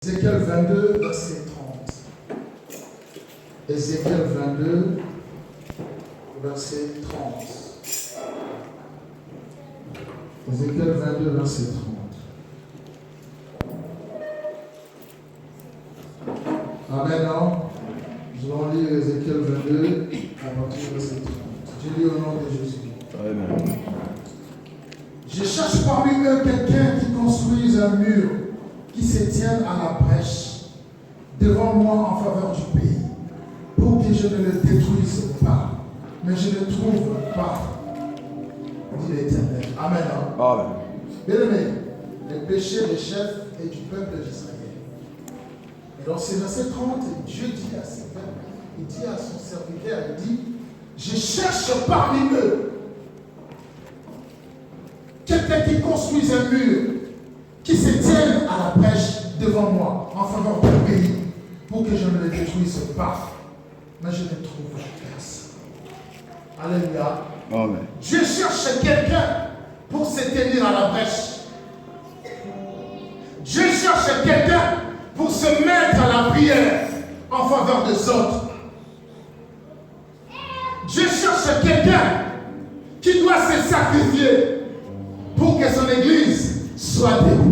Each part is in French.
Ézéchiel 22, verset 30. Ézéchiel 22, verset 30. Ézéchiel 22, verset 30. Amen, non? Nous allons lire Ézéchiel 22 à partir du verset 30. Je lis au nom de Jésus. Amen. Je cherche parmi eux quelqu'un qui construise un mur qui se tienne à la brèche devant moi en faveur du pays, pour que je ne le détruise pas, mais je ne trouve pas, dit l'Éternel. Amen. Amen. Bien-aimé, les péchés des chefs et du peuple d'Israël. Et dans ce verset 30, Dieu dit à ses peuples, il dit à son serviteur, il dit, je cherche parmi eux quelqu'un qui construise un mur, qui se tienne à la brèche devant moi, en faveur du pays, pour que je ne le détruise pas. Mais je ne trouve personne. Alléluia. Amen. Dieu cherche quelqu'un pour se tenir à la brèche. Dieu cherche quelqu'un pour se mettre à la prière en faveur des autres. Dieu cherche quelqu'un qui doit se sacrifier pour que son église soit debout.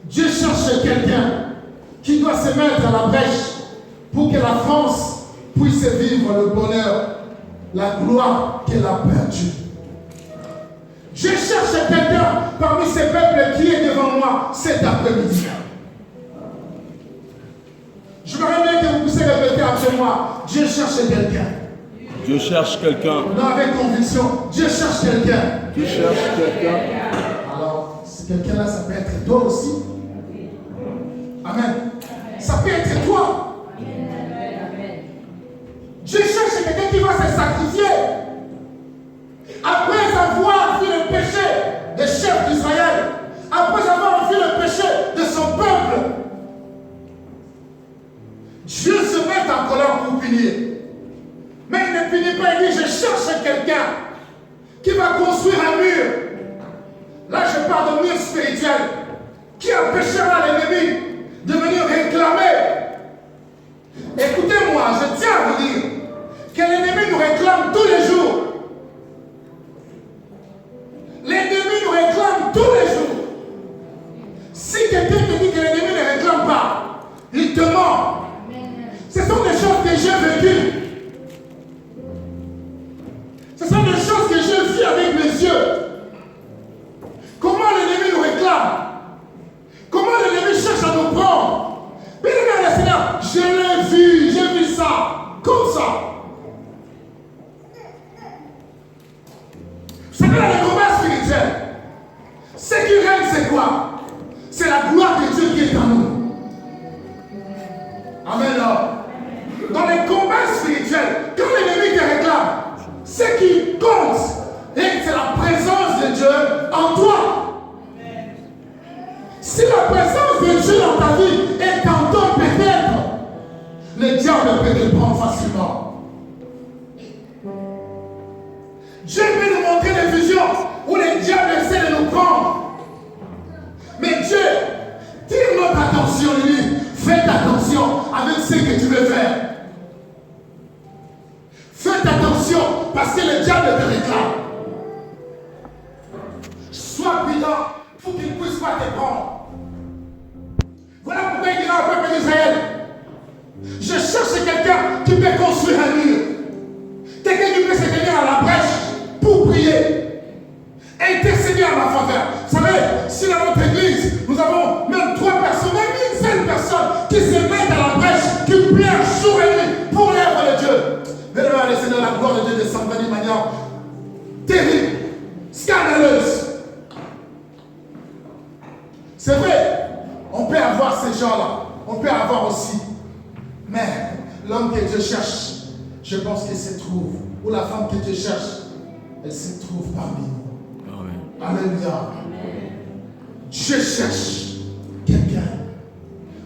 Dieu cherche quelqu'un qui doit se mettre à la brèche pour que la France puisse vivre le bonheur, la gloire qu'elle a perdue. Dieu cherche quelqu'un parmi ces peuples qui est devant moi cet après-midi. Je voudrais bien que vous puissiez répéter après moi. Dieu cherche quelqu'un. Dieu cherche quelqu'un. Non, avec conviction. Dieu cherche quelqu'un. Dieu cherche quelqu'un. Alors, ce quelqu'un-là, ça peut être toi aussi. Amen. Ça peut être toi. Dieu cherche quelqu'un qui va se sacrifier. Après avoir vu le péché des chefs d'Israël, après avoir vu le péché de son peuple, Dieu se met en colère pour punir. Mais il ne punit pas, il dit, je cherche quelqu'un qui va construire un mur. Là, je parle de mur spirituel qui empêchera l'ennemi de venir réclamer. Écoutez-moi, je tiens à vous dire que l'ennemi nous réclame tous les jours. L'ennemi nous réclame tous les jours. Si quelqu'un te dit que l'ennemi ne réclame pas, il te ment. Ce sont des choses que j'ai vécues. Ce sont des choses que je vis avec mes yeux. Comment l'ennemi nous réclame? Comment l'ennemi cherche à nous prendre? Bien aimé le Seigneur, je l'ai vu, j'ai vu ça, comme ça. Vous savez, dans le combat spirituel, ce qui règne, c'est quoi? C'est la gloire de Dieu qui est en nous. Amen. Dans les combats spirituels, quand l'ennemi te réclame, ce qui compte, c'est la présence de Dieu en toi. Si la présence de Dieu dans ta vie est en toi, peut-être, le diable peut te prendre facilement. Dieu peut nous montrer des visions où le diable essaie de nous prendre. Mais Dieu tire notre attention, lui. Faites attention avec ce que tu veux faire. Faites attention parce que le diable te réclame. Sois prudent pour qu'il ne puisse pas te prendre. Voilà pourquoi il dira au peuple d'Israël, je cherche quelqu'un qui peut construire un mur. Quelqu'un qui peut se tenir à la brèche pour prier. Intercéder à ma faveur. Vous savez, si dans notre église, nous avons même 3 personnes, même une seule personne qui se mettent à la brèche, qui pleurent jour et nuit pour l'œuvre de Dieu. Verrez le Seigneur, la gloire de Dieu descendra d'une manière terrible, scandaleuse. C'est vrai, on peut avoir ces gens-là, on peut avoir aussi. Mais l'homme que Dieu cherche, je pense qu'il se trouve. Ou la femme que Dieu cherche, elle se trouve parmi nous. Alléluia. Dieu cherche quelqu'un.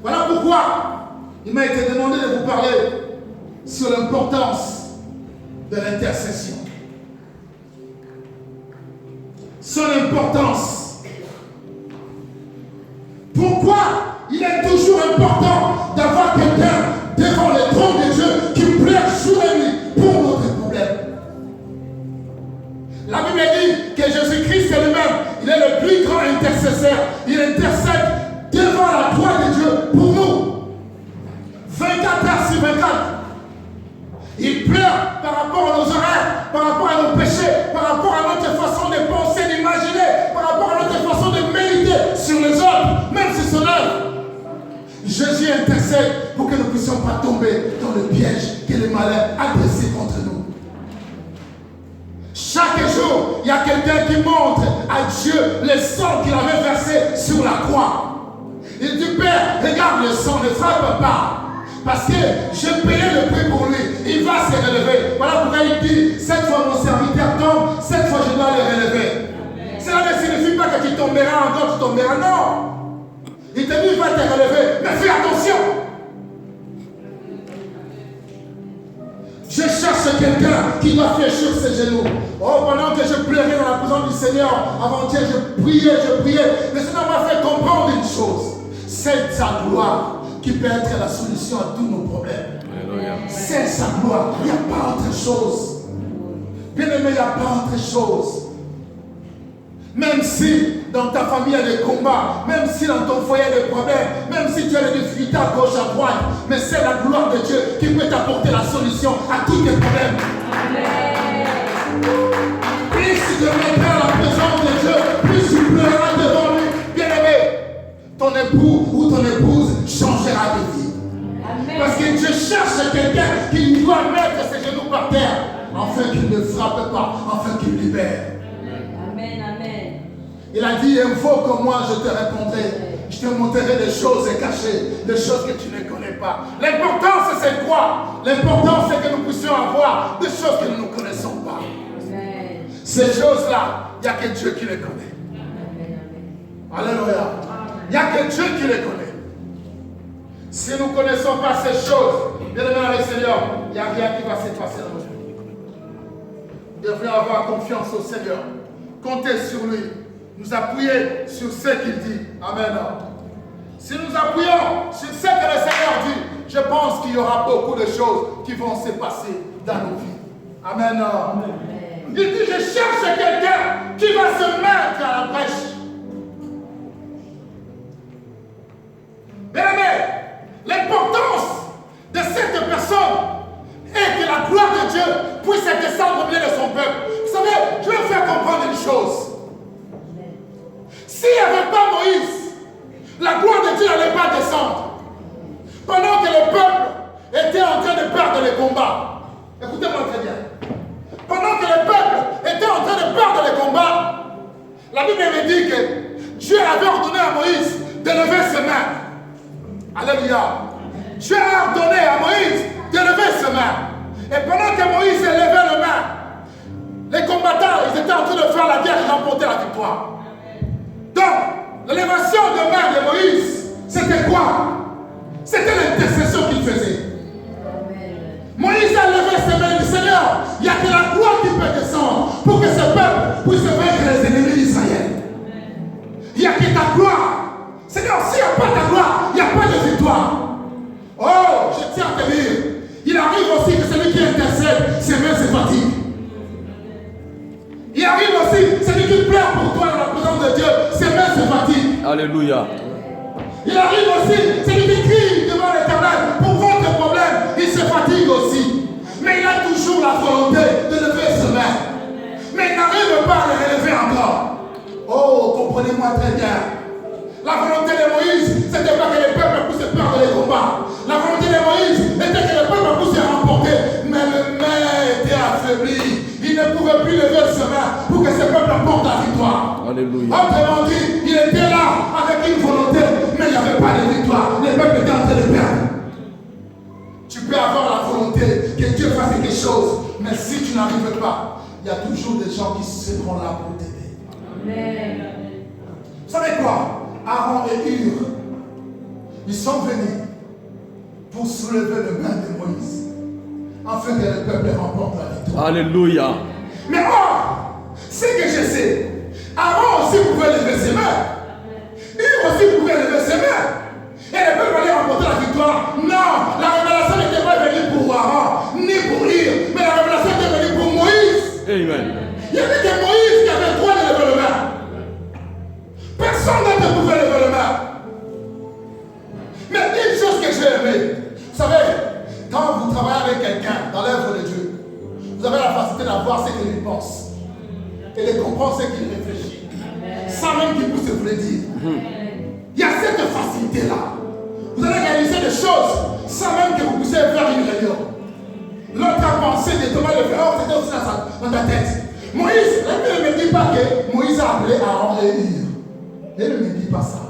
Voilà pourquoi il m'a été demandé de vous parler sur l'importance de l'intercession. Son importance Pourquoi il est toujours important d'avoir quelqu'un devant le trône de Dieu qui pleure jour et nuit pour notre problème? La Bible dit que Jésus-Christ est lui-même, il est le plus grand intercesseur. Il intercède devant la gloire de Dieu pour nous. 24 heures sur 24. Il pleure par rapport à nos horaires, par rapport à nos péchés, par rapport à notre façon de penser, d'imaginer, par rapport à notre façon de méditer sur les autres, même si son œuvre. Jésus intercède pour que nous ne puissions pas tomber dans le piège que le malin a dressé contre nous. Chaque jour, il y a quelqu'un qui montre à Dieu le sang qu'il avait versé sur la croix. Il dit, Père, regarde le sang, ne frappe pas. Parce que j'ai payé le prix pour lui. Il va se relever. Voilà pourquoi il dit, cette fois mon serviteur tombe, cette fois je dois le relever. Cela ne signifie pas que tu tomberas encore, tu tomberas. Non. Il te dit, il va te relever. Mais fais attention. Je cherche quelqu'un qui doit fléchir ses genoux. Oh, pendant que je pleurais dans la présence du Seigneur, avant-hier, je priais. Le Seigneur m'a fait comprendre une chose. C'est sa gloire qui peut être la solution à tous nos problèmes. C'est sa gloire. Il n'y a pas autre chose. Bien aimé, il n'y a pas autre chose. Même si dans ta famille il y a des combats, même si dans ton foyer il y a des problèmes, même si tu as des difficultés à gauche, à droite, mais c'est la gloire de Dieu qui peut t'apporter la solution à tous tes problèmes. Plus tu te mettras à la présence de Dieu, plus tu pleureras devant lui. Bien aimé, ton époux ou ton épouse changera de vie. Parce que Dieu cherche quelqu'un qui doit mettre ses genoux par terre, afin qu'il ne frappe pas, afin qu'il libère. Amen, amen. Il a dit, invoque moi, je te répondrai. Je te montrerai des choses cachées, des choses que tu ne connais pas. L'important, c'est quoi? L'important, c'est que nous puissions avoir des choses que nous ne connaissons pas. Amen. Ces choses-là, il n'y a que Dieu qui les connaît. Alléluia. Il n'y a que Dieu qui les connaît. Si nous ne connaissons pas ces choses, bien aimé dans le Seigneur, il n'y a rien qui va se passer dans nos vies. Nous devons avoir confiance au Seigneur. Compter sur lui. Nous appuyer sur ce qu'il dit. Amen. Si nous appuyons sur ce que le Seigneur dit, je pense qu'il y aura beaucoup de choses qui vont se passer dans nos vies. Amen. Il dit, je cherche quelqu'un qui va se mettre à la brèche. Bien aimé, l'importance de cette personne est que la gloire de Dieu puisse descendre au milieu de son peuple. Vous savez, je vais vous faire comprendre une chose. S'il n'y avait pas Moïse, la gloire de Dieu n'allait pas descendre. Pendant que le peuple était en train de perdre les combats. Écoutez-moi très bien. Pendant que le peuple était en train de perdre les combats, la Bible me dit que Dieu avait ordonné à Moïse de lever ses mains. Alléluia. Dieu a ordonné à Moïse de lever ses mains. Et pendant que Moïse levait les mains, les combattants, ils étaient en train de faire la guerre et remporter la victoire. Donc, l'élévation de main de Moïse, c'était quoi? C'était l'intercession qu'il faisait. Moïse a levé ses mains et dit, Seigneur, il n'y a que la gloire qui peut descendre pour que ce peuple puisse vaincre les ennemis d'Israël. Il n'y a que ta gloire. Seigneur, s'il n'y a pas ta gloire, il n'y a pas de victoire. Oh, je tiens à te dire, il arrive aussi que celui qui intercède, ses mains se fatiguent. Il arrive aussi, celui qui pleure pour toi dans la présence de Dieu, ses mains se fatiguent. Alléluia. Il arrive aussi, celui qui crie devant l'Éternel pour votre problème, il se fatigue aussi. Mais il a toujours la volonté de lever ses mains. Mais il n'arrive pas à les relever encore. Oh, comprenez-moi très bien. La volonté de Moïse, c'était pas que le peuple puisse perdre les combats. La volonté de Moïse était que le peuple puisse remporter. Mais le main était affaibli. Il ne pouvait plus lever ses mains pour que ce peuple porte la victoire. Alléluia. Autrement dit, il était là avec une volonté, mais il n'y avait pas de victoire. Le peuple était en train de perdre. Tu peux avoir la volonté que Dieu fasse quelque chose, mais si tu n'arrives pas, il y a toujours des gens qui seront là pour t'aider. Amen. Vous savez quoi? Aaron et Hur, ils sont venus pour soulever le main de Moïse, afin que le peuple remporte la victoire. Alléluia. Mais or, ce que je sais, Aaron aussi pouvait lever ses mains. Hur aussi pouvait lever ses Aaron. Non, la révélation n'était pas venue pour Aaron, ni pour Hir, mais la révélation était venue pour Moïse. Amen. Il y avait que Moïse qui avait droit de lever le main. Personne d'autre ne pouvait lever le main. Mais une chose que j'ai aimée, vous savez, quand vous travaillez avec quelqu'un dans l'œuvre de Dieu, vous avez la facilité d'avoir ce qu'il pense et de comprendre ce qu'il réfléchit, sans même qu'il puisse vous le dire. Il y a cette facilité-là. Vous allez réaliser des choses sans même que vous puissiez faire une réunion. L'autre a pensé de Thomas le faire, c'était aussi dans ta tête. Moïse, la Bible ne me dit pas que Moïse a appelé Aaron et Hir. Elle ne me dit pas ça.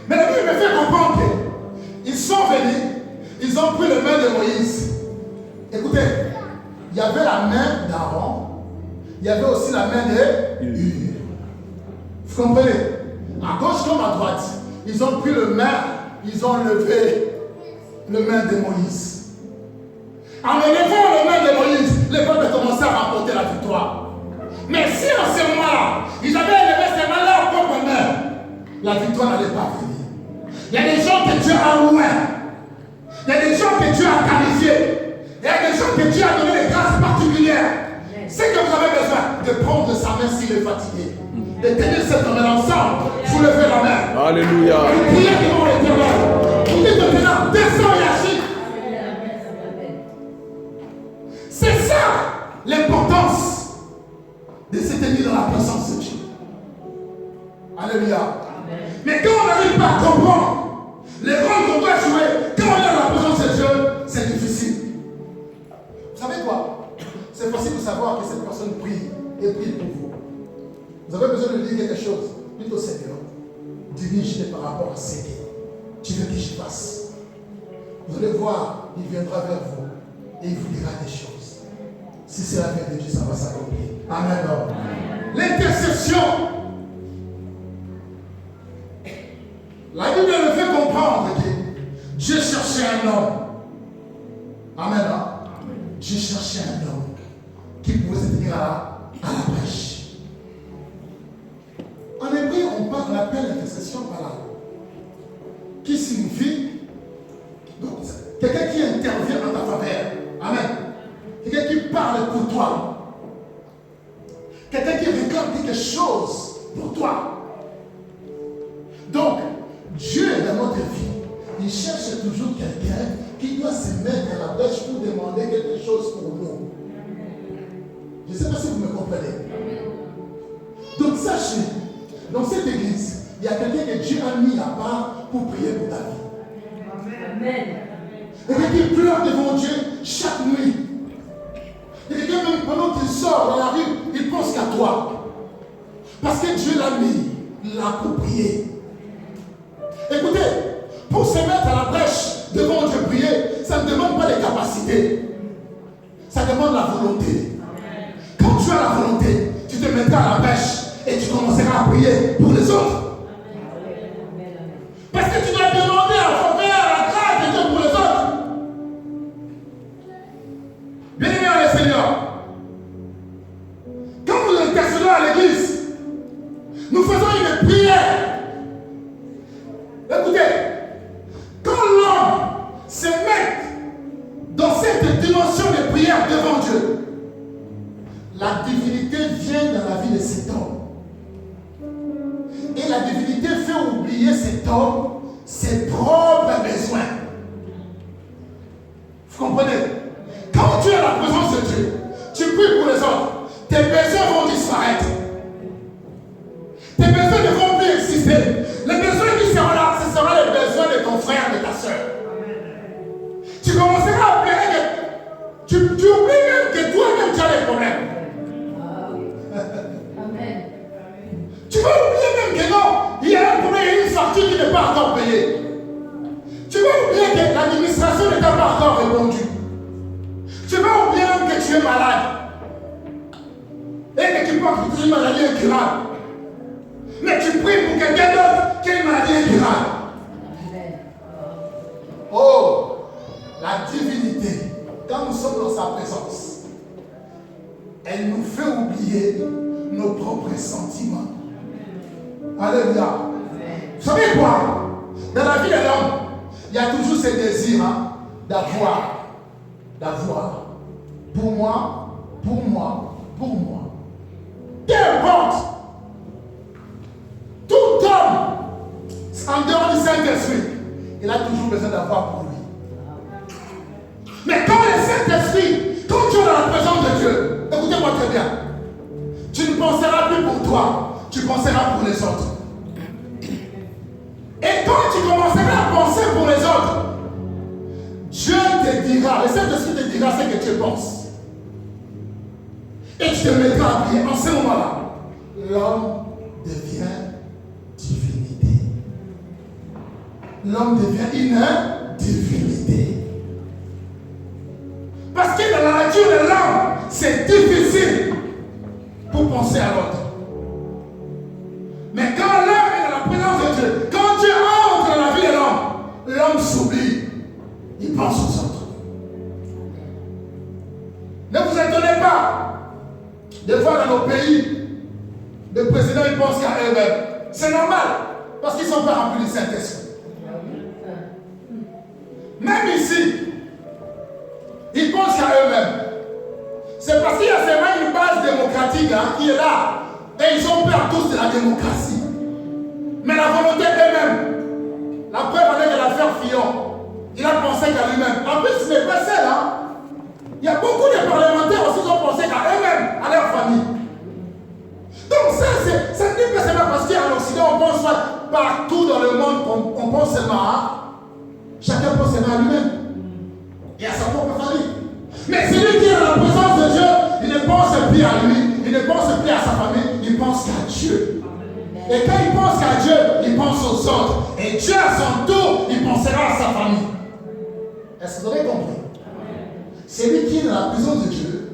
Mais la Bible me fait comprendre qu'ils sont venus, ils ont pris le main de Moïse. Écoutez, il y avait la main d'Aaron, il y avait aussi la main de Hir. Vous comprenez? À gauche comme à droite, ils ont pris le main, ils ont levé le main de Moïse. En élevant le main de Moïse, les peuples ont commencé à remporter la victoire. Mais si en ce moment-là, ils avaient élevé ces mains leur propre main, la victoire n'allait pas venir. Il y a des gens que Dieu a loin. Il y a des gens que Dieu a qualifiés. Il y a des gens que Dieu a donné des grâces particulières. C'est que vous avez besoin de prendre sa main s'il est fatigué. De tenir cette main ensemble, vous levez la main. Alléluia. Vous priez devant l'Éternel. Vous dites maintenant, descends et agis. C'est ça l'importance de se tenir dans la présence de Dieu. Alléluia. Mais quand on n'arrive pas à comprendre les rôles qu'on doit jouer, quand on est dans la présence de Dieu, c'est difficile. Vous savez quoi? C'est facile de savoir que cette personne prie et prie pour vous. Vous avez besoin de dire quelque chose. Dites au Seigneur, dirige-les par rapport à ce que tu veux que je fasse. Vous allez voir, il viendra vers vous et il vous dira des choses. Si c'est la vie de Dieu, ça va s'accomplir. Amen. L'intercession. La Bible nous fait comprendre que Dieu cherchait un homme. Amen. Dieu cherchait un homme qui pouvait se tenir à la brèche. En hébreu, on appelle l'intercession par là. Qui signifie donc, quelqu'un qui intervient en ta faveur. Amen. Quelqu'un qui parle pour toi. Quelqu'un qui réclame quelque chose pour toi. Donc, Dieu dans notre vie, il cherche toujours quelqu'un qui doit se mettre à la brèche pour demander quelque chose pour nous. Je ne sais pas si vous me comprenez. Donc, sachez, dans cette église, il y a quelqu'un que Dieu a mis à part pour prier pour ta vie. Amen. Quelqu'un qui pleure devant Dieu chaque nuit. Et quelqu'un même pendant qu'il sort dans la rue, il pense qu'à toi. Parce que Dieu l'a mis là pour prier. Écoutez, pour se mettre à la brèche devant Dieu prier, ça ne demande pas les capacités. Ça demande la volonté. Quand tu as la volonté, tu te mettras à la brèche et tu commenceras à prier pour les autres. Parce que tu dois demander à faveur la grâce de Dieu pour les autres. Bien-aimés dans le Seigneur, quand nous intercédons à l'église, nous faisons une prière. Écoutez, quand l'homme se met dans cette dimension de prière devant Dieu, la divinité vient dans la vie de cet homme. Et la divinité fait oublier cet homme ses propres besoins. Vous comprenez? Quand tu es à la présence de Dieu, tu pries pour les autres, tes besoins vont disparaître. Tes besoins ne vont plus exister. Les besoins qui seront là, ce seront les besoins de ton frère, de ta soeur. Tu commenceras à pleurer que tu oublies même que toi-même tu as des problèmes. Amen. Tu vas oublier même que non, il y a un problème, il y a une facture qui n'est pas encore payée. Tu vas oublier que l'administration ne t'a pas encore répondu. Tu vas oublier même que tu es malade. Et que tu penses que tu as une maladie incurable. Mais tu pries pour quelqu'un d'autre qui a une maladie incurable. Oh, la divinité, quand nous sommes dans sa présence, elle nous fait oublier nos propres sentiments. Alléluia. Vous savez quoi? Dans la vie de l'homme, il y a toujours ce désir d'avoir. Pour moi. Qu'importe. Tout homme, en dehors du Saint-Esprit, il a toujours besoin d'avoir pour lui. Mais quand le Saint-Esprit, quand tu es dans la présence de Dieu, écoutez-moi très bien, tu ne penseras plus pour toi, tu penseras pour les autres. Et quand tu commenceras à penser pour les autres, Dieu te dira, le Saint-Esprit te dira ce que tu penses. Et tu te mettras à prier. En ce moment-là, l'homme devient divinité. L'homme devient une divinité. Parce que dans la nature de l'homme, c'est difficile pour penser à l'autre. Mais quand l'homme est dans la présence de Dieu, quand Dieu entre dans la vie de l'homme s'oublie. Il pense aux autres. Ne vous étonnez pas. Des fois dans nos pays, les présidents ils pensent qu'à eux-mêmes. C'est normal, parce qu'ils ne sont pas remplis du Saint-Esprit. Même ici, ils pensent qu'à eux-mêmes. C'est parce qu'il y a seulement une base démocratique qui est là. Et ils ont peur tous de la démocratie. Mais la volonté eux-mêmes, la preuve avec l'affaire Fillon, il a pensé qu'à lui-même. En plus, ce n'est pas seul. Il y a beaucoup de parlementaires aussi qui ont pensé qu'à eux-mêmes, à leur famille. Donc ça ne dit pas seulement parce qu'en Occident, on pense partout dans le monde, on pense seulement à chacun pense seulement à lui-même. Et à sa propre famille. Mais celui qui est dans la présence de Dieu, il ne pense plus à lui, il ne pense plus à sa famille, il pense qu'à Dieu. Et quand il pense qu'à Dieu, il pense aux autres. Et Dieu à son tour, il pensera à sa famille. Est-ce que vous avez compris? Celui qui est dans la présence de Dieu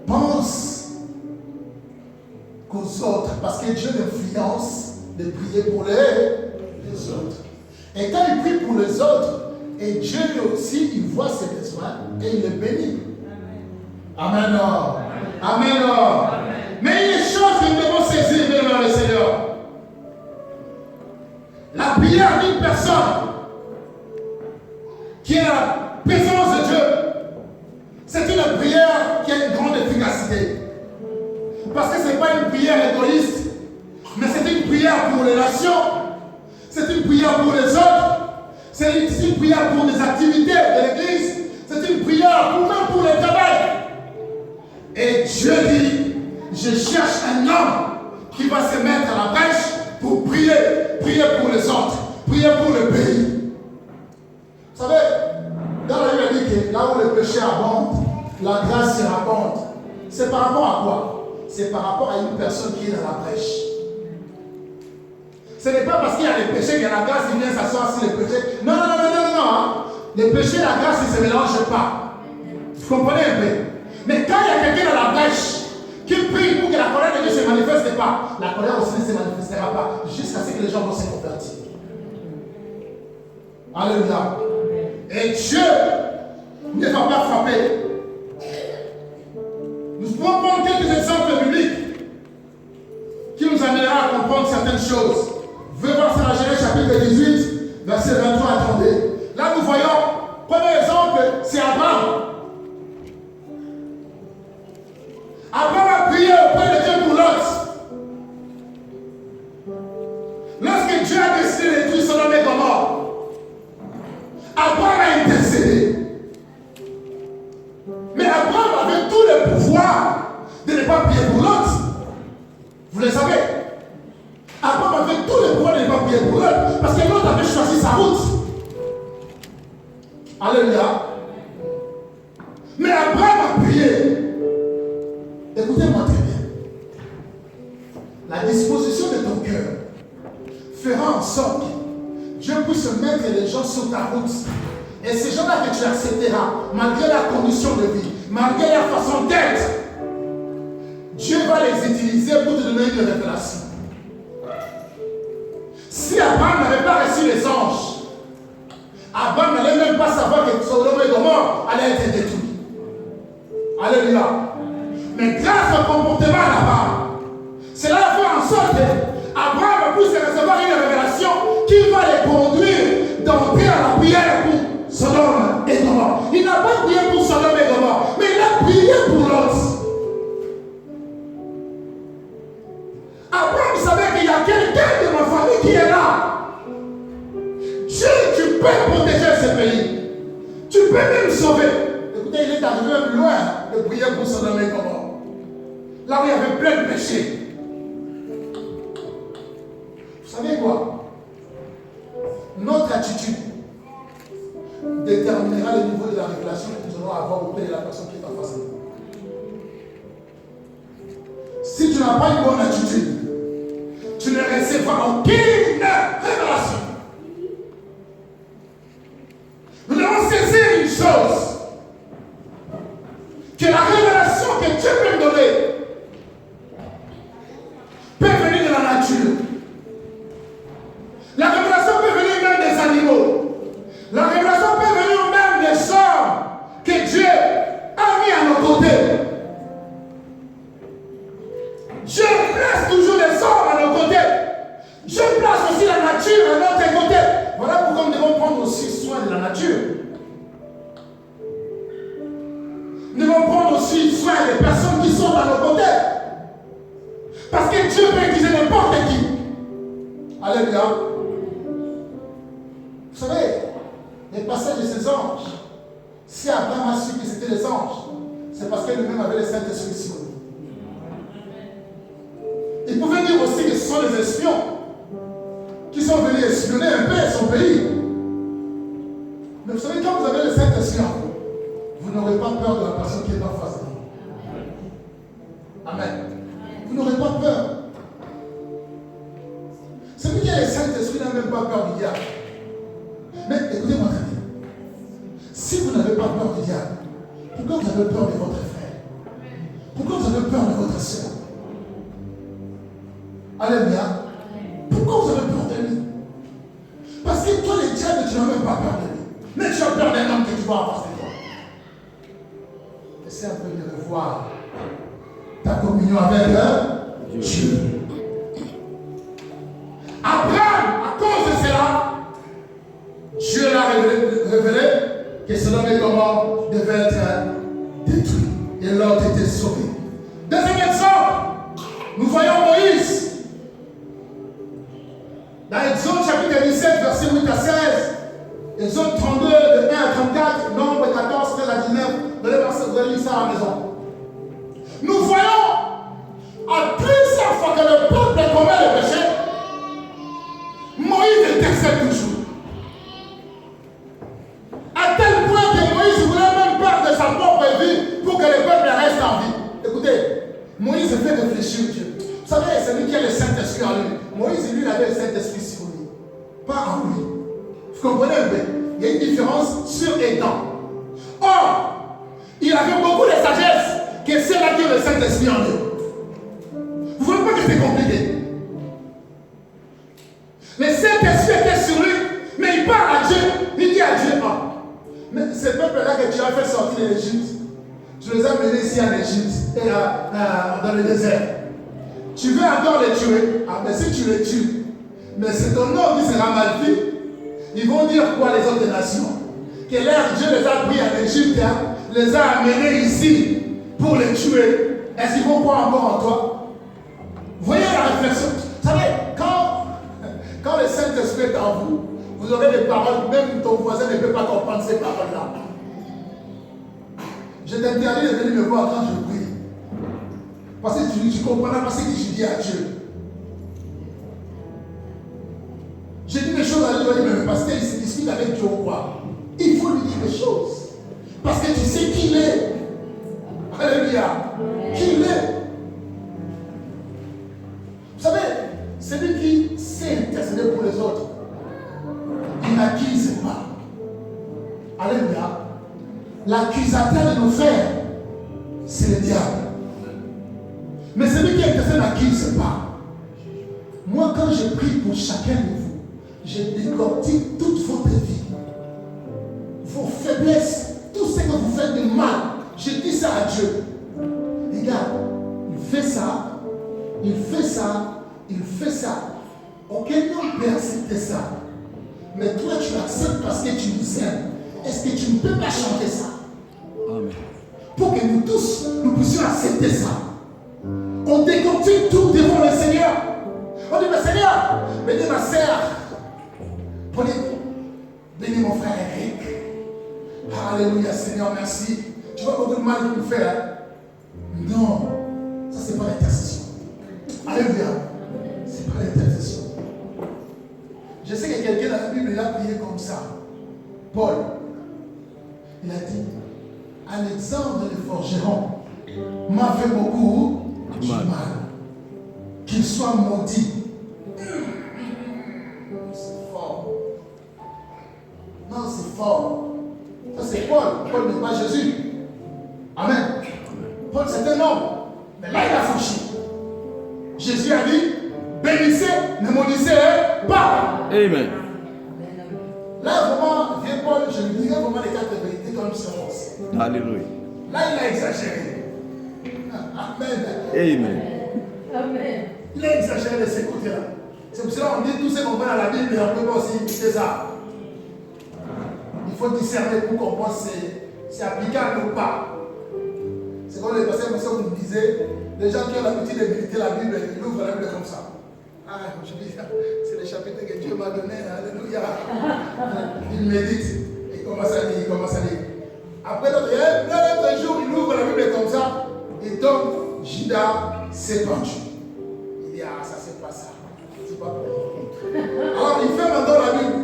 pense qu'aux autres, parce que Dieu l'influence de prier pour les autres. Et quand il prie pour les autres, et Dieu lui aussi, il voit ses besoins et il les bénit. Amen. Amen. Mais il y a une chose que nous devons saisir, mesdames et Seigneur. La prière d'une personne qui est la présence de Dieu, c'est une prière qui a une grande efficacité. Parce que ce n'est pas une prière égoïste, mais c'est une prière pour les nations, c'est une prière pour les autres, c'est une prière pour des activités de l'église, c'est une prière même pour le travail. Et Dieu dit, je cherche un homme qui va se mettre à la brèche pour prier pour les autres, prier pour le pays. Vous savez, dans la Bible, il dit que là où le péché abonde, la grâce surabonde. C'est par rapport à quoi? C'est par rapport à une personne qui est dans la brèche. Ce n'est pas parce qu'il y a les péchés que la grâce vient s'asseoir sur les péchés. Non. Les péchés et la grâce ne se mélangent pas. Vous comprenez un peu? Mais quand il y a quelqu'un dans la brèche qui prie pour que la colère de Dieu ne se manifeste pas, la colère aussi ne se manifestera pas jusqu'à ce que les gens vont se convertir. Alléluia. Et Dieu ne va pas frapper. Nous pouvons prendre quelques exemples bibliques qui nous amènera à comprendre certaines choses. Vous pouvez voir sur la Genèse chapitre 18, verset 23 à 32. Là nous voyons, premier exemple, c'est Abraham. Abraham a prié auprès de Dieu pour Lot. Lorsque Dieu a décidé de détruire Sodome et Gomorrhe, Abraham a intercédé. Mais Abraham avait tout le pouvoir de ne pas prier pour Lot. Vous le savez. Abraham avait tout le pouvoir de ne pas prier pour Lot parce que Lot avait choisi sa route. Alléluia. Mais Abraham a prié. Écoutez-moi très bien. La disposition de ton cœur fera en sorte que Dieu puisse mettre les gens sur ta route. Et ces gens-là que tu accepteras, malgré la condition de vie, malgré la façon d'être, Dieu va les utiliser pour te donner une révélation. Si Abraham n'avait pas reçu les anges, Abraham n'allait même pas savoir que Sodome et Gomorrhe allait être détruit. Alléluia. Mais grâce au comportement d'Abraham, cela fait en sorte qu'Abraham puisse recevoir une révélation qui va les conduire d'entrer à la prière pour Sodome et Gomorrhe. Il n'a pas prié pour Sodome et Gomorrhe, mais il a prié pour Lot. Abraham savait qu'il y a quelqu'un de ma famille qui est là. Dieu, tu peux protéger ce pays. Tu peux même sauver. Écoutez, il est arrivé même loin de prier pour Sodome et Gomorrhe. Là où il y avait plein de péchés. Vous savez quoi? Notre attitude déterminera le niveau de la révélation que nous allons avoir auprès de la personne qui est en face de nous. Si tu n'as pas une bonne attitude, tu ne recevras aucune révélation. Nous devons saisir une chose, que la révélation que Dieu peut me donner peut venir de la nature. La révélation peut venir même des animaux. La révélation peut venir même des hommes que Dieu a mis à nos côtés. Dieu place toujours des hommes à nos côtés. Dieu place aussi la nature à notre côté. Voilà pourquoi nous devons prendre aussi soin de la nature. Nous devons prendre aussi soin des personnes qui sont à nos côtés. Parce que Dieu peut utiliser n'importe qui. Alléluia. Vous savez, les passages de ces anges, si Abraham a su que c'était les anges, c'est parce que lui-même avait le Saint-Esprit sur lui. Il pouvait dire aussi que ce sont les espions qui sont venus espionner un peu son pays. Mais vous savez, quand vous avez le Saint-Esprit en vous, vous n'aurez pas peur de la personne qui est en face de vous. Amen. Vous n'aurez pas peur. Celui qui a le Saint-Esprit n'a même pas peur du diable. Mais écoutez-moi très bien. Si vous n'avez pas peur du diable, pourquoi vous avez peur de votre frère? Pourquoi vous avez peur de votre soeur? Alléluia. Pourquoi vous avez peur de lui? Parce que toi, le diable, tu n'as même pas peur de lui. Mais tu as peur d'un homme que tu vois en face de toi. Essaie un peu de revoir ta communion avec Dieu. Abraham, à cause de cela, Dieu l'a révélé que Sodome et Gomorrhe devaient être détruits. Et Lot était sauvé. Deuxième exemple, nous voyons Moïse. Dans Exode chapitre 17, verset 8 à 16, Exode 32, de 1 à 34, Nombre 14, 13 à 19, vous allez lire ça à la maison. Nous voyons à plusieurs fois que le peuple commet le péché, Moïse intercède toujours. À tel point que Moïse ne voulait même perdre de sa propre vie pour que le peuple reste en vie. Écoutez, Moïse fait réfléchir Dieu. Vous savez, c'est lui qui a le Saint-Esprit en lui. Moïse, lui, il avait le Saint-Esprit sur lui, pas en lui. Vous comprenez un peu? Il y a une différence sur et dans. Or, il avait beaucoup de sagesse que ceux-là qui ont le Saint-Esprit en eux. Vous ne voyez pas que c'est compliqué? Le Saint-Esprit était sur lui, mais il parle à Dieu. Il dit à Dieu, ah, mais ces peuples-là que tu as fait sortir de l'Égypte, tu les as menés ici en Égypte et dans le désert. Tu veux encore les tuer? Ah, mais si tu les tues, mais c'est ton nom qui sera mal vu. Ils vont dire quoi les autres nations? Que leur Dieu les a pris en Égypte, hein, les a amenés ici pour les tuer. Est-ce qu'ils vont croire encore en toi? Voyez la réflexion. Vous savez, quand le Saint-Esprit est en vous, vous aurez des paroles, même ton voisin ne peut pas comprendre ces paroles-là. Je t'interdis de venir me voir quand je prie. Parce que tu comprends pas ce que je dis à Dieu. J'ai dit des choses à lui, mais parce qu'il se discute avec Dieu ou quoi. Il faut lui dire des choses. Parce que tu sais qui il est. Alléluia. Qui il est. Vous savez, celui qui sait intercéder pour les autres, il n'accuse pas. Alléluia. L'accusateur de nos frères, c'est le diable. Mais celui qui intercède n'accuse pas. Moi, quand je prie pour chacun de vous, je décortique toute votre vie, vos faiblesses, tout ce que vous faites de mal. Je dis ça à Dieu. Regarde, il fait ça, il fait ça, il fait ça. Aucun homme peut accepter ça. Mais toi, tu l'acceptes parce que tu nous aimes. Est-ce que tu ne peux pas chanter ça? Amen. Pour que nous tous, nous puissions accepter ça. On décortique tout devant le Seigneur. On dit, mais Seigneur, bénis ma sœur. Prenez, bénis mon frère Eric. Alléluia, Seigneur, merci. Tu vois beaucoup de mal qu'il nous fait. Hein? Non, ça c'est pas l'intercession. Alléluia. C'est pas l'intercession. Je sais que quelqu'un dans la Bible, il a prié comme ça. Paul, il a dit, Alexandre le forgeron m'a fait beaucoup du mal. Qu'il soit maudit. C'est fort. Non, c'est fort. Ça c'est Paul. Paul n'est pas Jésus. Amen. Paul c'est un homme. Mais là il a franchi. Jésus a dit, bénissez, ne maudissez pas. Amen. Là vraiment, vieux Paul, je lui dirais vraiment les quatre vérités comme ça. Alléluia. Là il a exagéré. Amen. Amen. Amen. Il a exagéré de ces côtés-là. C'est pour cela qu'on dit tout ce qu'on voit dans la Bible et on peut pas aussi imiter ça. Il faut discerner pour comprendre si c'est applicable ou pas. C'est comme les personnes comme ça vous me disiez, les gens qui ont l'habitude de méditer la Bible, ils ouvrent la Bible comme ça. Ah, je dis, c'est le chapitre que Dieu m'a donné, alléluia. Il médite, il commence à lire, il commence à lire. Après l'autre jour, il ouvre la Bible comme ça, et donc Judas s'est pendu. Il dit, ah, ça c'est pas ça. C'est pas bon. Alors il ferme encore la Bible.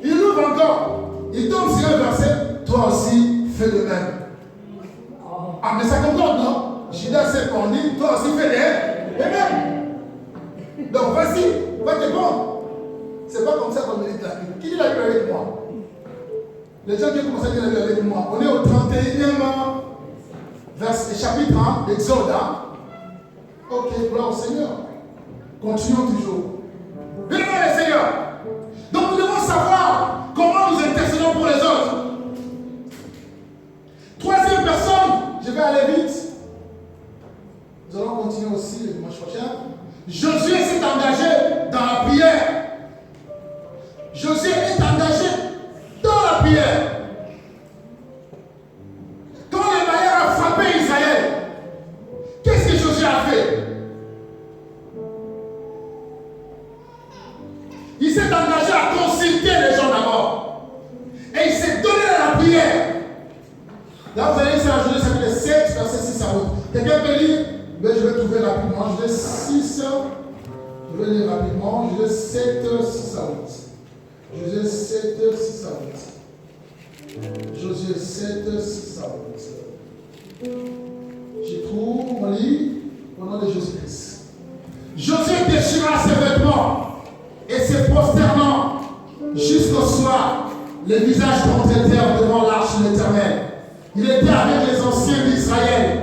Il ouvre encore. Il tombe sur un verset. Toi aussi, fais de même. Ah, mais ça concorde, non? Judas s'est pendu. Toi aussi, fais de même. Donc vas-y, va te prendre. C'est pas comme ça qu'on médite la Bible. Qui dit la Bible avec moi? Les gens qui ont commencé à lire la Bible avec moi. On est au 31e verset, chapitre 1 d'Exode. Hein? Ok, gloire au Seigneur. Continuons toujours. Bénis le Seigneur. Donc nous devons savoir comment nous intercédons pour les autres. Troisième personne, je vais aller vite. Nous allons continuer aussi le dimanche prochain. Josué s'est engagé dans la prière. Josué est engagé dans la prière. Quand les Maïens ont frappé Israël, qu'est-ce que Josué a fait? Il s'est engagé à consulter les gens d'abord. Et il s'est donné à la prière. Là, vous allez lire ça, Josué chapitre 7, verset 6 à 8. Quelqu'un peut lire? Mais je vais trouver rapidement. Josué 6, je vais lire rapidement. Josué 7, 6 à 8. Josué 7, 6 à 8. Josué 7, 6 à 8. J'y trouve, on lit au nom de Jésus-Christ. Josué déchira ses vêtements et se prosternant jusqu'au soir, les visages contre terre devant l'arche de l'Éternel. Il était avec les anciens d'Israël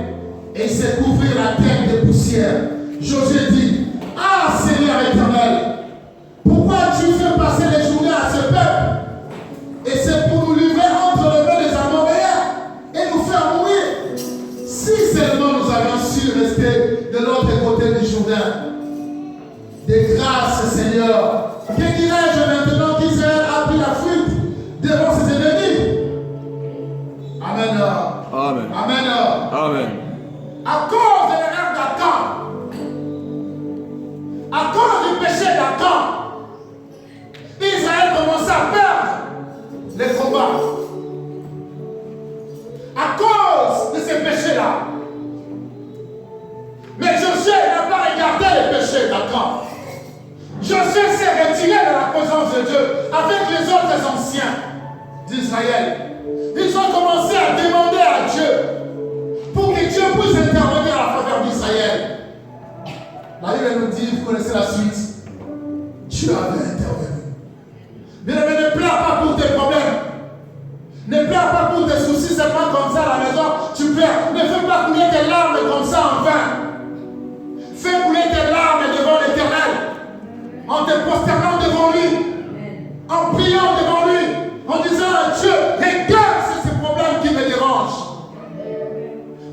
et il s'est couvert la tête de poussière. Josué dit, ah Seigneur éternel, pourquoi tu fais passer les journées à ce peuple? Et c'est pour nous livrer entre les mains des Amoréens et nous faire mourir. Si seulement nous avions su rester de l'autre côté du Jourdain. De grâce, Seigneur. Que dirais-je maintenant qu'Israël a pris la fuite devant ses ennemis? Amen. Amen. Amen. Amen. À cause de l'erreur d'Adam, à cause du péché d'Adam, Israël commençait à perdre les combats. À cause de ces péchés-là. Mais Josué n'a pas regardé les péchés d'Adam. Josué s'est retiré de la présence de Dieu avec les autres anciens d'Israël. Ils ont commencé à demander à Dieu pour que Dieu puisse intervenir à la faveur d'Israël. La Bible nous dit, vous connaissez la suite. Dieu avait intervenu. Bien-aimé, ne pleure pas pour tes problèmes. Ne pleure pas pour tes soucis seulement comme ça à la maison. Tu pleures. Ne fais pas couler tes larmes comme ça en vain. Fais couler tes larmes devant l'Éternel. En te prosternant devant lui. En priant devant lui. En disant à Dieu, regarde ces problèmes qui me dérangent.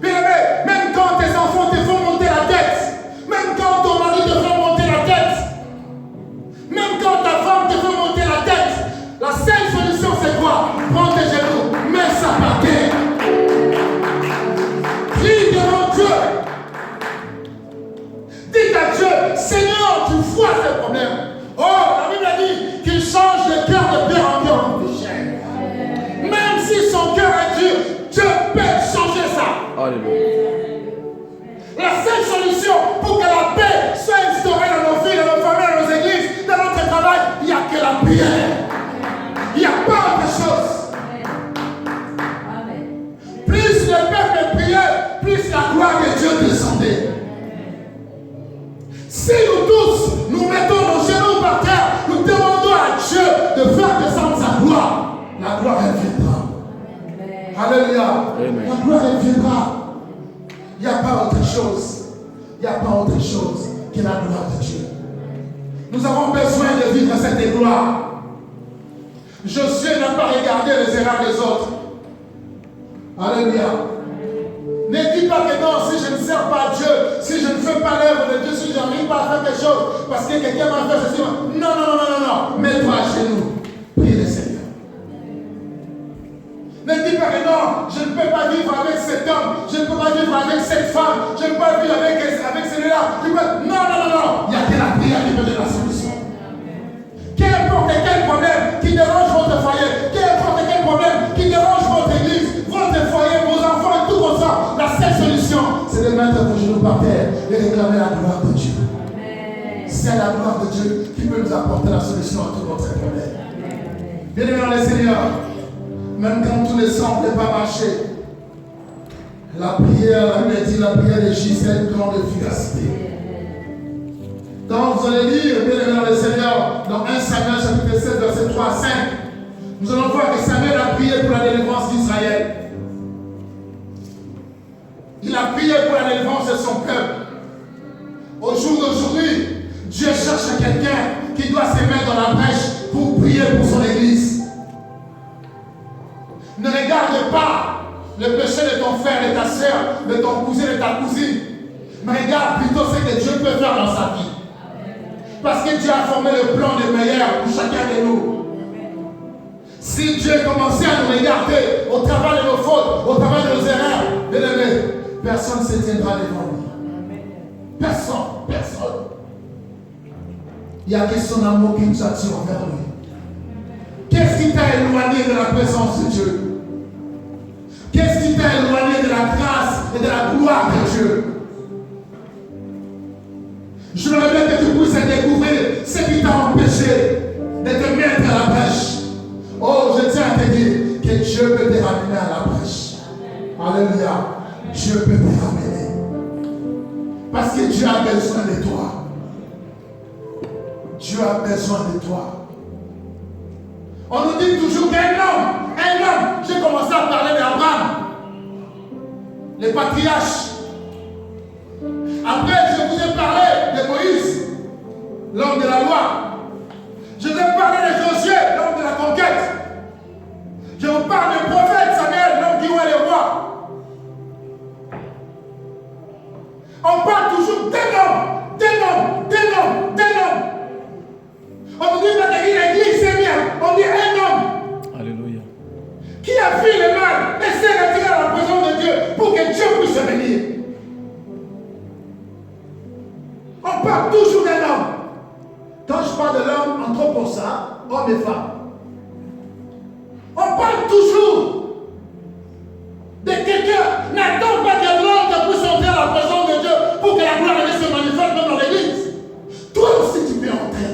Bien-aimé, même quand tes enfants te font monter la tête, même quand ton mari te fait monter la tête, même quand ta femme te fait monter la tête, Alléluia. La seule solution pour que la paix soit instaurée dans nos vies, dans nos familles, dans nos églises, dans notre travail, il n'y a que la prière. Il n'y a pas autre chose. Amen. Plus le peuple priait, plus la gloire de Dieu descendait. Si nous tous, nous mettons nos genoux par terre, nous demandons à Dieu de faire descendre sa gloire, la gloire elle viendra. Alléluia. Amen. La gloire elle viendra. Il n'y a pas autre chose. Il n'y a pas autre chose que la gloire de Dieu. Nous avons besoin de vivre cette gloire. Josué n'a pas regardé les erreurs des autres. Alléluia. Ne dis pas que non, si je ne sers pas Dieu, si je ne fais pas l'œuvre de Dieu, si je n'arrive pas à faire quelque chose, parce que quelqu'un m'a fait ceci. Non, non, non, non, non, non. Mets-toi à genoux. Prie le Seigneur. Ne dis pas que non, je ne peux pas vivre avec cet homme, je ne peux pas vivre avec cette femme, je ne peux pas vivre avec celui-là. Non, non, non, non. Il n'y a que la prière qui peut donner la solution. Qu'importe quel problème qui dérange votre foyer, qu'importe quel problème qui dérange votre église, votre foyer, vos enfants et tout comme ça, la seule solution, c'est de mettre vos genoux par terre et réclamer la gloire de Dieu. C'est la gloire de Dieu qui peut nous apporter la solution à tous notre problème. Bien-aimés dans le Seigneur, même quand tout ne semble pas marcher, la prière, la Bible dit, la prière de Jésus est une grande efficacité. Donc vous allez lire, bien aimé dans le Seigneur, dans 1 Samuel chapitre 7, verset 3 à 5, nous allons voir que Samuel a prié pour la délivrance d'Israël. Il a prié pour la délivrance de son peuple. Au jour d'aujourd'hui, Dieu cherche quelqu'un qui doit se mettre dans la brèche pour prier pour son église. Ne regarde pas le péché de ton frère, de ta soeur, de ton cousin, de ta cousine. Mais regarde plutôt ce que Dieu peut faire dans sa vie. Parce que Dieu a formé le plan de meilleur pour chacun de nous. Si Dieu commençait à nous regarder au travers de nos fautes, au travers de nos erreurs, bien aimé, personne ne se tiendra devant lui. Personne, personne. Il n'y a que son amour qui nous attire vers lui. Qu'est-ce qui t'a éloigné de la présence de Dieu? Qu'est-ce qui t'a éloigné de la grâce et de la gloire de Dieu? Je voudrais bien que tu puisses découvrir ce qui t'a empêché de te mettre à la brèche. Oh, je tiens à te dire que Dieu peut te ramener à la brèche. Alléluia. Dieu peut te ramener. Parce que Dieu a besoin de toi. Dieu a besoin de toi. On nous dit toujours qu'un homme, j'ai commencé à parler d'Abraham, le patriarche. Après, je vous ai parlé de Moïse, l'homme de la loi. Je vous ai parlé de Josué, l'homme de la conquête. Je vous parle du prophète Samuel, l'homme qui voit les rois. On parle toujours d'un homme. On nous dit que l'église c'est bien. On dit un homme. Alléluia. Qui a fait le mal et s'est retiré à la présence de Dieu pour que Dieu puisse venir. On parle toujours d'un homme. Quand je parle de l'homme, entre pour ça, homme et femme. On parle toujours de quelqu'un. N'attends pas que l'autre puisse entrer à la présence de Dieu pour que la gloire de Dieu se manifeste même dans l'église. Toi aussi tu peux entrer.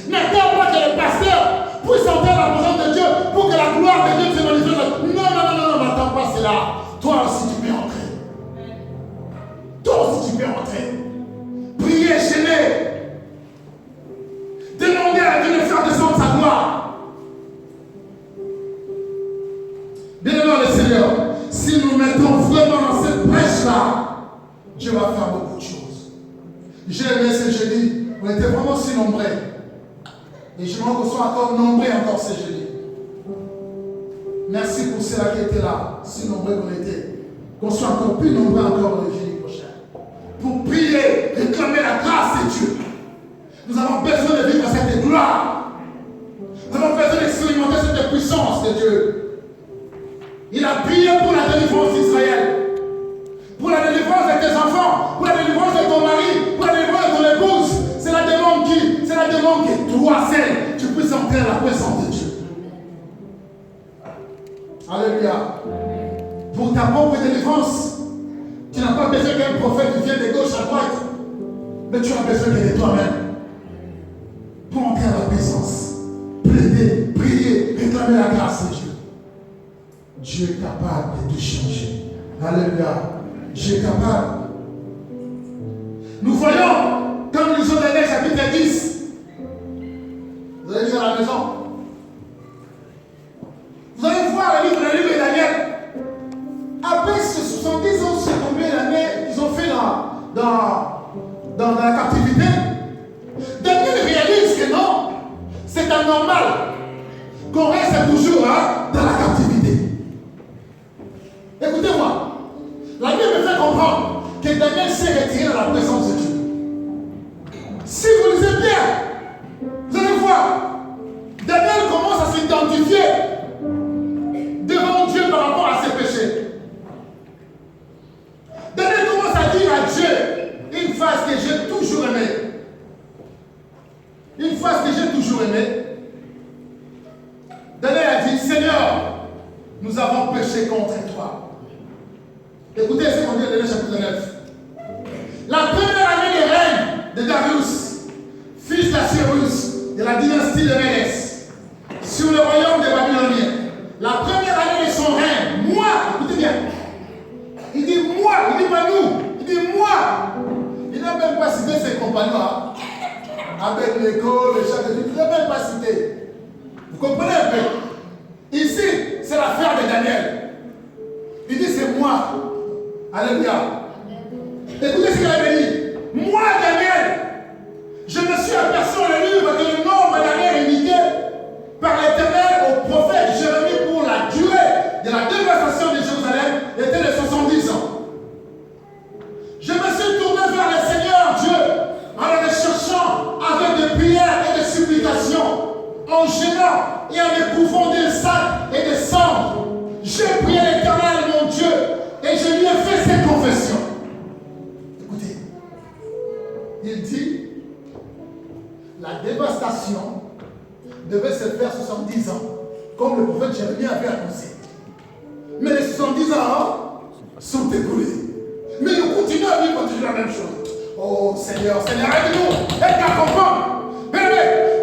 N'attends pas que le pasteur puisse entrer à la présence de Dieu pour que la gloire de Dieu se manifeste. Non, n'attends pas cela. Toi aussi tu peux entrer. Toi aussi tu peux entrer. Priez, gêner. Demandez à Dieu de faire descendre sa gloire. Bien-aimés dans le Seigneur, si nous mettons vraiment dans cette brèche-là, Dieu va faire beaucoup de choses. J'ai aimé ce jeudi. On était vraiment si nombreux. Et je m'en reçois encore nombreux encore ce jeudi. Merci pour ceux-là qui étaient là, si nombreux qu'on était. Qu'on soit encore plus nombreux encore le jeudi prochain. Pour prier, réclamer la grâce de Dieu. Nous avons besoin de vivre cette gloire. Nous avons besoin d'expérimenter cette puissance de Dieu. Il a prié pour la délivrance d'Israël. Pour la délivrance de tes enfants. Pour la délivrance de ton mari. Pour la délivrance de ton épouse. C'est la demande qui? C'est la demande que toi seul, tu puisses entrer à la présence de Dieu. Alléluia. Pour ta propre délivrance. Tu n'as pas besoin qu'un prophète vienne de gauche à droite. Mais tu as besoin de toi-même. Pour entrer à la présence. Plaider, prier, réclamer la grâce de Dieu. Dieu est capable de tout changer. Alléluia. Dieu est capable. Nous voyons, comme nous lisons Daniel chapitre 10. Vous allez lire à la maison. Vous allez voir le livre de Daniel. Après ces 70 ans, c'est combien d'années qu'ils ont fait dans la captivité. Daniel réalise que non, c'est anormal qu'on reste toujours dans la captivité. Écoutez-moi, la Bible me fait comprendre que Daniel s'est retiré dans la présence de Dieu. Si vous lisez bien, vous allez voir, Daniel commence à s'identifier devant Dieu par rapport à ses péchés. Daniel commence à dire à Dieu une phrase que j'ai toujours aimée. Une phrase que j'ai toujours aimée. Daniel a dit, Seigneur, nous avons péché contre toi. Écoutez ce qu'on dit dans Daniel chapitre 9. La première année de règne de Darius, fils d'Assyrus, de la dynastie de Médès, sur le royaume des Babyloniens. La première année de son règne, moi, écoutez bien, il dit moi, il dit pas nous, il dit moi. Il n'a même pas cité ses compagnons, avec l'écho, le chat de Dieu, il n'a même pas cité. Vous comprenez un peu? Ici, c'est l'affaire de Daniel. Il dit c'est moi. Alléluia. Écoutez ce qu'il avait dit. Moi, Daniel, je me suis aperçu dans le livre que le nombre d'années indiqué par l'Éternel au prophète Jérémie pour la durée de la dévastation de Jérusalem était de 70 ans. Je me suis tourné vers le Seigneur Dieu en le cherchant avec des prières et des supplications, en gênant et en éprouvant des sacs et des cendres. J'ai prié l'Éternel mon Dieu et je lui ai fait cette confession. Écoutez, il dit la dévastation devait se faire 70 ans, comme le prophète Jérémie avait annoncé. Mais les 70 ans sont écoulés. Mais nous continuons à vivre toujours la même chose. Oh Seigneur, Seigneur, aide-nous, aide-nous à comprendre. Mais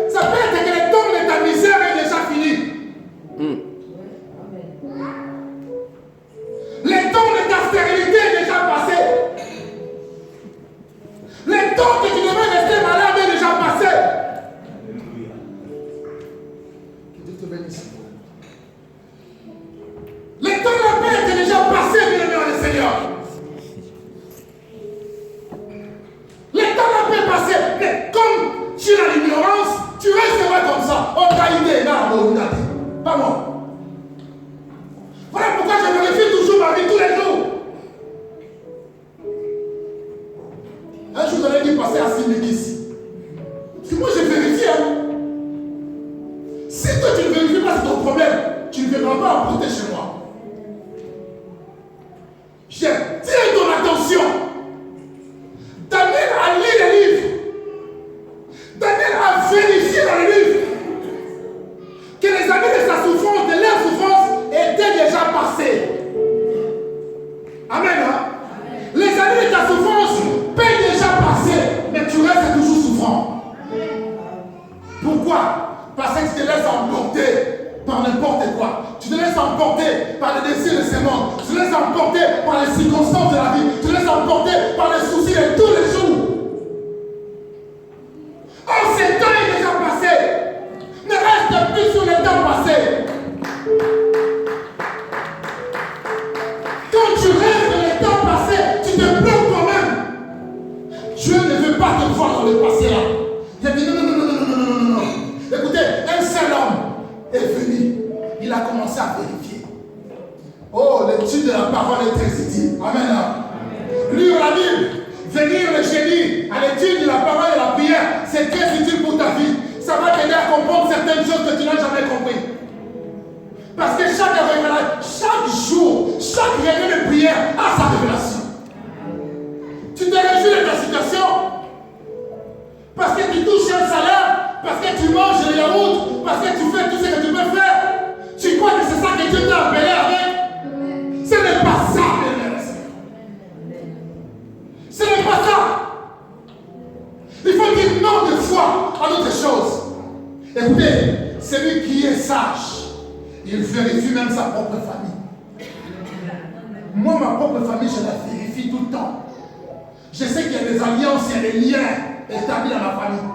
ça peut être que le temps de ta misère est déjà fini. Le temps de ta stérilité est déjà passé. Le temps que tu devais rester malade est déjà passé. Que Dieu te bénisse. Le temps de la paix est déjà passé, bien-aimé dans le Seigneur. Le temps de la paix est passé. Mais comme tu es dans l'ignorance, tu resteras comme ça. On t'a idée, pas moi. Voilà pourquoi je vérifie toujours ma vie tous les jours. Un jour, j'allais dire passer à Simikis. Parce que moi, je vérifie. Si toi, tu ne vérifies pas, c'est ton problème. Tu ne viendras pas emporter chez moi. Tiens ton attention. Daniel a lu les livres. Daniel a vérifié dans les livres que les années de sa souffrance, de leur souffrance, étaient déjà passées. Amen. Amen. Les années de ta souffrance peuvent déjà passer, mais tu restes toujours souffrant. Pourquoi? Parce que tu te laisses emporter par n'importe quoi. Tu te laisses emporter par les désirs de ce monde. Tu te laisses emporter par les circonstances de la vie. Tu te laisses emporter par les soucis de tous les jours. Oh, ce temps est déjà passé. Ne reste plus sur le temps passé. Quand tu rêves de le temps passé, tu te bloques toi-même. Dieu ne veut pas te voir dans le passé là. Il a dit non. Écoutez, un seul homme est venu. Il a commencé à vérifier. Oh, l'étude de la parole est très utile. Amen. Lire la Bible, venir le jeudi à l'étude de la parole et de la prière, c'est très utile pour ta vie. Ça va t'aider à comprendre certaines choses que tu n'as jamais compris. Parce que chaque révélation, chaque jour, chaque réunion de prière a sa révélation. Tu te réjouis de ta situation parce que tu touches un salaire, parce que tu manges les yaourts, parce que tu fais tout ce que tu peux faire. Tu crois que c'est ça que Dieu t'a appelé avec? Ce n'est pas ça. qui est sage, il vérifie même sa propre famille. Moi, ma propre famille, je la vérifie tout le temps. Je sais qu'il y a des alliances, il y a des liens établis dans ma famille.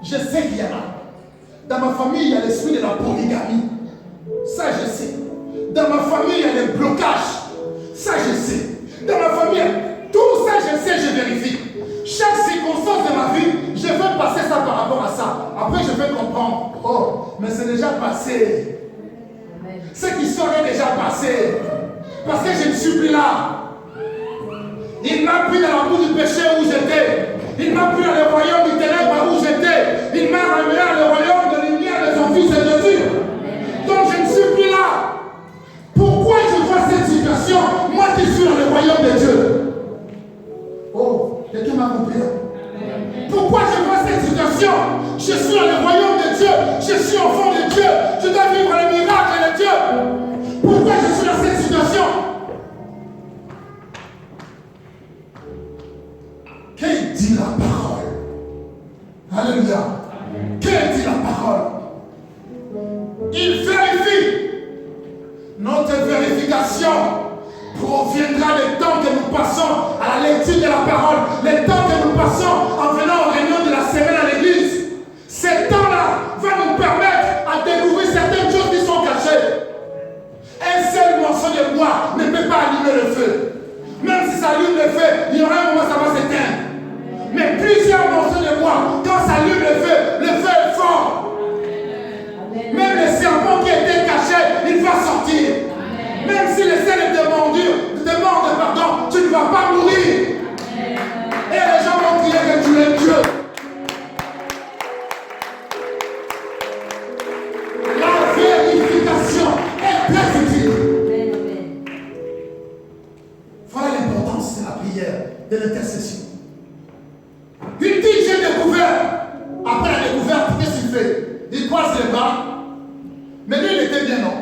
Je sais qu'il y en a. Dans ma famille, il y a l'esprit de la polygamie. Ça, je sais. Dans ma famille, il y a des blocages. Ça, je sais. Dans ma famille, tout ça, je sais, je vérifie. Chaque circonstance de ma vie, je veux passer ça par rapport à ça. Après, je vais comprendre. Oh, mais c'est déjà passé. Cette histoire est déjà passée. Parce que je ne suis plus là. Il m'a pris dans la boue du péché où j'étais. Il m'a pris dans le royaume du ténèbre où j'étais. Il m'a ramené dans le royaume de lumière de son fils de Jésus. Donc je ne suis plus là. Pourquoi je vois cette situation, moi qui suis dans le royaume de Dieu? Oh, quelqu'un m'a compris là? Pourquoi je vois cette situation? Je suis dans le royaume de Dieu. Je suis enfant de Dieu. Je dois vivre le miracle de Dieu. Pourquoi je suis dans cette situation? Qu'est dit la parole? Alléluia. Qu'est dit la parole? Il vérifie. Notre vérification proviendra des temps que nous passons à la lecture de la parole, les temps que nous passons en venant aux réunions de la semaine à l'église. Ces temps-là vont nous permettre à découvrir certaines choses qui sont cachées. Un seul morceau de bois ne peut pas allumer le feu. Même si ça allume le feu, il y aura un moment où ça va s'éteindre. Mais plusieurs morceaux de bois, quand ça allume le feu est fort. Même le serpent qui était caché, il va sortir. Même si les ailes te mordent, pardon, tu ne vas pas mourir. Et les gens vont crier que tu es Dieu. La vérification est très utile. Voilà l'importance de la prière, de l'intercession. Une fille, j'ai découvert. Après la découverte, qu'est-ce qu'il fait? Il croise les bras. Mais lui, il était bien, non?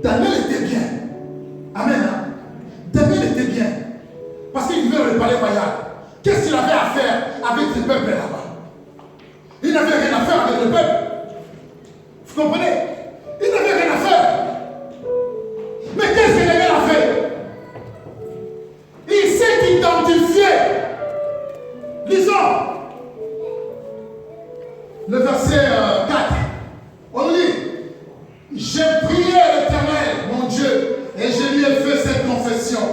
Daniel était bien. Amen. Hein? Daniel était bien. Parce qu'il vivait dans le palais royal. Qu'est-ce qu'il avait à faire avec le peuple là-bas? Il n'avait rien à faire avec le peuple. Vous comprenez? Il n'avait rien à faire. Mais qu'est-ce que Daniel a fait? Il s'est identifié. Lisons le verset 4. On lit. J'ai prié l'Éternel, mon Dieu, et je lui ai fait cette confession.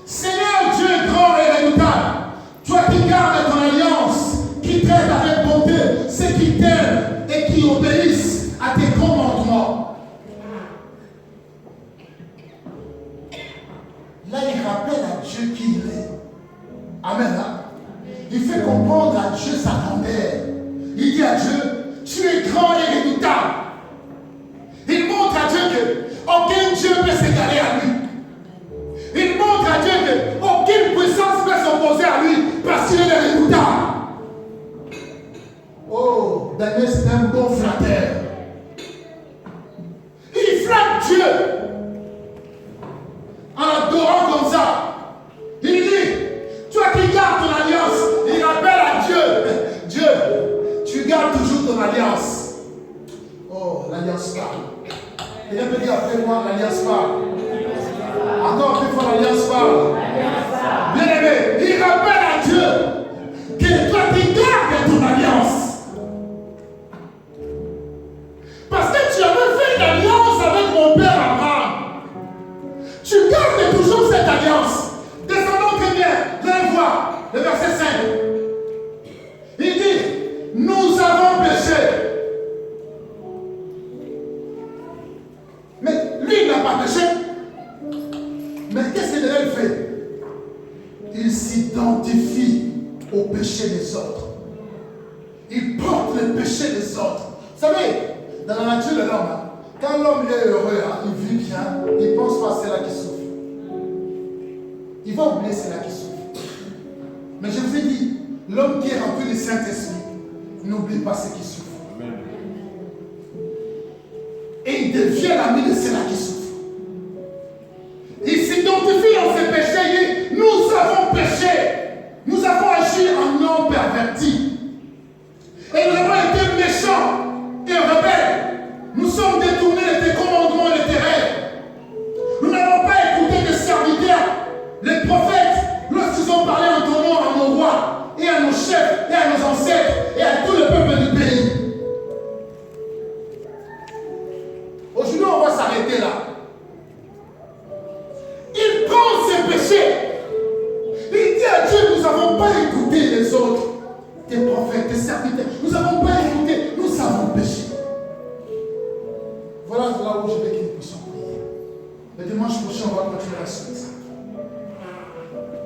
Seigneur Dieu grand et redoutable, toi qui gardes ton alliance, qui traite avec bonté ceux qui t'aiment et qui obéissent à tes commandements. Là, il rappelle à Dieu qui il est. Amen. Hein? Il fait comprendre à Dieu sa grandeur. Il dit à Dieu, tu es grand et redoutable. Il montre à Dieu qu'aucun Dieu peut s'égaler à lui. Il montre à Dieu qu'aucune puissance peut s'opposer à lui parce qu'il est redoutable. Oh, Daniel, c'est un bon flatteur. Il flatte Dieu en adorant comme ça. Il dit, toi qui gardes ton alliance, il rappelle à Dieu, Dieu, tu gardes toujours ton alliance. Oh, l'alliance parle. Quelqu'un peut dire après moi, l'alliance parle. Encore plus fort, l'alliance parle. Bien aimé, il rappelle à Dieu que toi tu gardes ton alliance. Parce que tu avais fait une alliance avec mon père Abraham. Tu gardes toujours cette alliance. Descendons très bien, viens voir le verset 5. Il dit, nous avons péché. Mais lui, il n'a pas péché. Mais qu'est-ce que Daniel fait? Il s'identifie au péché des autres. Il porte le péché des autres. Vous savez, dans la nature de l'homme, quand l'homme est heureux, il vit bien, il pense pas à celle-là qui souffre. Il va oublier celle-là qui souffre. Mais je vous ai dit, l'homme qui est rempli du Saint-Esprit n'oublie pas ceux qui souffrent. Et il devient l'ami de ceux-là qui souffrent. Il s'identifie dans ses péchés. Il dit, nous avons péché. Nous avons agi en homme perverti. Et nous avons été méchants et rebelles. s'arrêter là. Il prend ses péchés. Il dit à Dieu, nous n'avons pas écouté les autres, tes prophètes, tes serviteurs. Nous n'avons pas écouté, nous avons péché. Voilà là où je veux que nous puissions prier. Le dimanche prochain, on va continuer la suite.